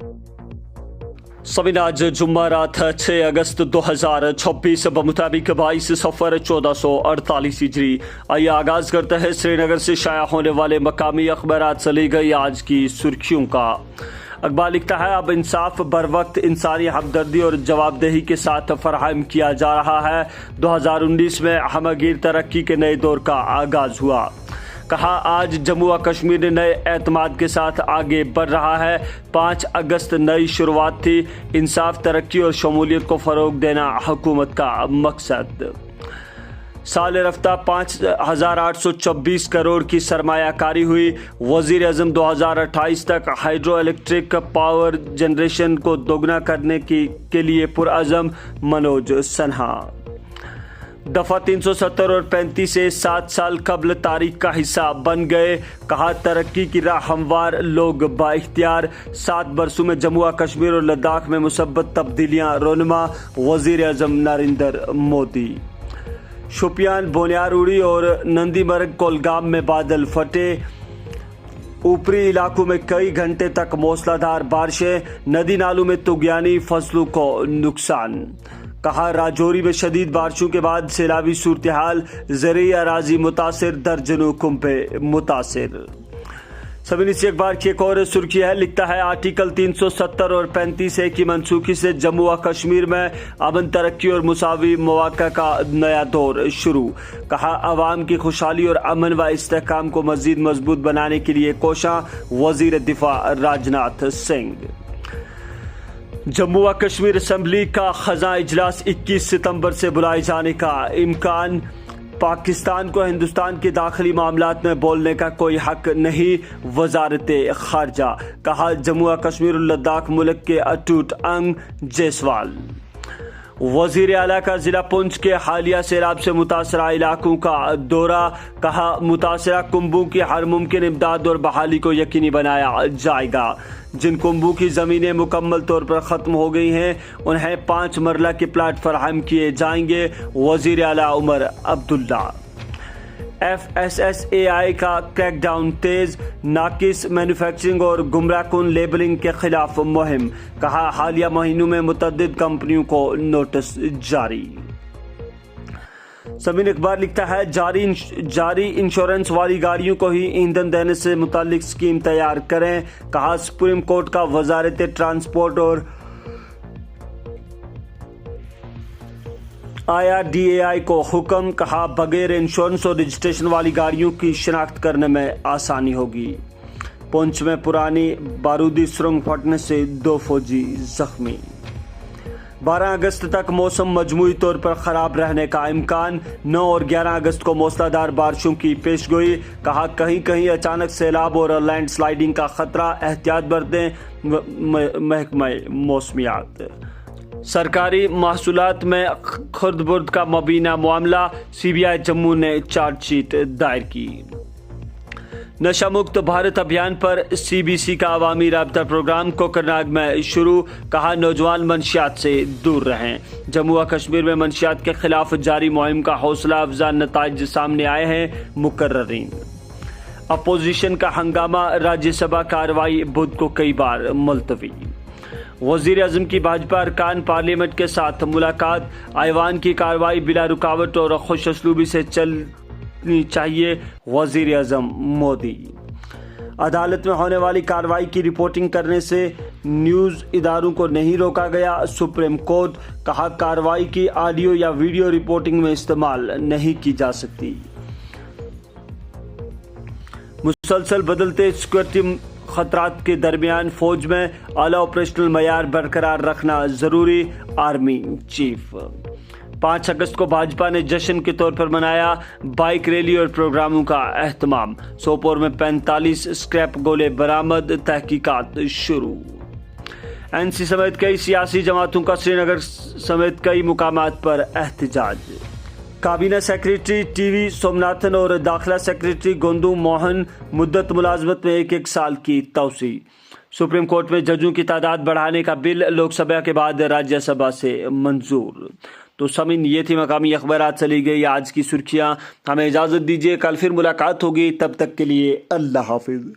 सभी आज जुम्मा रात 6 अगस्त 2026 बमुताबिक 22 सफर 1448 हिजरी। आइए आगाज करते हैं श्रीनगर से शाया होने वाले मकामी अखबारात से ली गई आज की सुर्खियों का। अखबार लिखता है, अब इंसाफ बर वक्त इंसानी हमदर्दी और जवाबदेही के साथ फराहम किया जा रहा है। 2019 में हमगीर तरक्की के नए दौर का आगाज हुआ। कहा, आज जम्मू व कश्मीर ने नए एतमाद के साथ आगे बढ़ रहा है। 5 अगस्त नई शुरुआत थी। इंसाफ, तरक्की और शमूलियत को फ़रोग देना हुकूमत का मकसद। साल रफ्ता 5,826 करोड़ की सरमायाकारी हुई। वज़ीर आज़म 2028 तक हाइड्रो इलेक्ट्रिक पावर जनरेशन को दोगुना करने के लिए पुरअज़म मनोज सिन्हा। दफ़ा 370 और 35 से 7 साल कबल तारीख का हिस्सा बन गए। कहा, तरक्की की राह हमवार, लोग बाइख्तियार। 7 बरसों में जम्मू व कश्मीर और लद्दाख में मुसब्बत तब्दीलियाँ रोनुमा। वज़ीर आज़म नरेंद्र मोदी। शोपियान, बोनियारूड़ी और नंदीमर्ग कोलगाम में बादल फटे। ऊपरी इलाकों में कई घंटे तक मूसलाधार बारिशें। नदी नालों में तुगयानी, फसलों को नुकसान। कहा, राजौरी में शदीद बारिशों के बाद सैलाबी सूरत हाल, ज़रई अराजी मुतासिर, दर्जनों कुंभे मुतासिर। सभी निजी अखबार की एक और सुर्खी है, लिखता है, आर्टिकल 370 और 35A की मनसूखी से जम्मू व कश्मीर में अमन, तरक्की और मुसावी मौक़ा का नया दौर शुरू। कहा, अवाम की खुशहाली और अमन व इस्तेहकाम को मज़ीद मजबूत बनाने के लिए कोशां। वज़ीर दिफा राजनाथ सिंह। जम्मू व कश्मीर असम्बली का खज़ा इजलास 21 सितंबर से बुलाए जाने का इम्कान। पाकिस्तान को हिंदुस्तान के दाखिली मामलात में बोलने का कोई हक नहीं। वजारत खारजा। कहा, जम्मू व कश्मीर और लद्दाख मुल्क के अटूट अंग। जायसवाल। वज़ीर आला का ज़िला पुंछ के हालिया सैलाब से मुतासरा इलाकों का दौरा। कहा, मुतासरा कुंभों की हर मुमकिन इमदाद और बहाली को यकीनी बनाया जाएगा। जिन कुंभों की ज़मीनें मुकम्मल तौर पर ख़त्म हो गई हैं, उन्हें 5 मरला के प्लाट फराहम किए जाएंगे। वज़ीर आला उमर अब्दुल्ला। FSSAI का क्रैकडाउन तेज। नाकिस मैन्युफैक्चरिंग और गुमराहकुन लेबलिंग के खिलाफ मुहिम। कहा, हालिया महीनों में मुतअद्दिद कंपनियों को नोटिस जारी। समीन अखबार लिखता है, जारी इंश्योरेंस वाली गाड़ियों को ही ईंधन देने से मुताल्लिक स्कीम तैयार करें। कहा, सुप्रीम कोर्ट का वजारत ट्रांसपोर्ट और IRDAI को हुक्म। कहा, बगैर इंश्योरेंस और रजिस्ट्रेशन वाली गाड़ियों की शिनाख्त करने में आसानी होगी। पुंछ में पुरानी बारूदी सुरंग फटने से 2 फौजी जख्मी। 12 अगस्त तक मौसम मजमूई तौर पर ख़राब रहने का इम्कान। 9 और 11 अगस्त को मूसलाधार बारिशों की पेशगोई। कहा, कहीं कहीं अचानक सैलाब और लैंड स्लाइडिंग का खतरा, एहतियात बरतें। महकमा मौसमियात। सरकारी महसूलात में खुर्द-बुर्द का मुबीना मामला। CBI जम्मू ने चार्जशीट दायर की। नशा मुक्त भारत अभियान पर CBC का अवामी राब्ता प्रोग्राम कोकरनाग में शुरू। कहा, नौजवान मंशियात से दूर रहें। जम्मू व कश्मीर में मंशियात के खिलाफ जारी मुहिम का हौसला अफजा नताइज सामने आए हैं। मुकर्ररीन। अपोजिशन का हंगामा, राज्यसभा कार्रवाई बुध को कई बार मुलतवी। वज़ीर आज़म की भाजपा अरकान पार्लियामेंट के साथ मुलाकात। ऐवान की कार्रवाई बिला रुकावट और खुश असलूबी से चलनी चाहिए। वज़ीर आज़म मोदी। अदालत में होने वाली कार्रवाई की रिपोर्टिंग करने से न्यूज़ इदारों को नहीं रोका गया। Supreme court. कहा, कार्रवाई की ऑडियो या वीडियो रिपोर्टिंग में इस्तेमाल नहीं की जा सकती। मुसलसल बदलते सिक्योरिटी खतरात के दरमियान फौज में आला ऑपरेशनल मयार बरकरार रखना जरूरी। Army chief. 5 अगस्त को भाजपा ने जश्न के तौर पर मनाया। बाइक रैली और प्रोग्रामों का एहतमाम। सोपोर में 45 स्क्रैप गोले बरामद। तहकीकात शुरू। NC समेत कई सियासी जमातों का श्रीनगर समेत कई मुकामात पर एहतजाज। काबीना सेक्रेटरी TV सोमनाथन और दाखिला सेक्रेटरी गोंदू मोहन मुद्दत मुलाजमत में 1-1 साल की तौसी। सुप्रीम कोर्ट में जजों की तादाद बढ़ाने का बिल लोकसभा के बाद राज्यसभा से मंजूर। तो समीन, ये थी मकामी अखबारात से ली गई आज की सुर्खियां। हमें इजाज़त दीजिए, कल फिर मुलाकात होगी। तब तक के लिए अल्लाह हाफिज।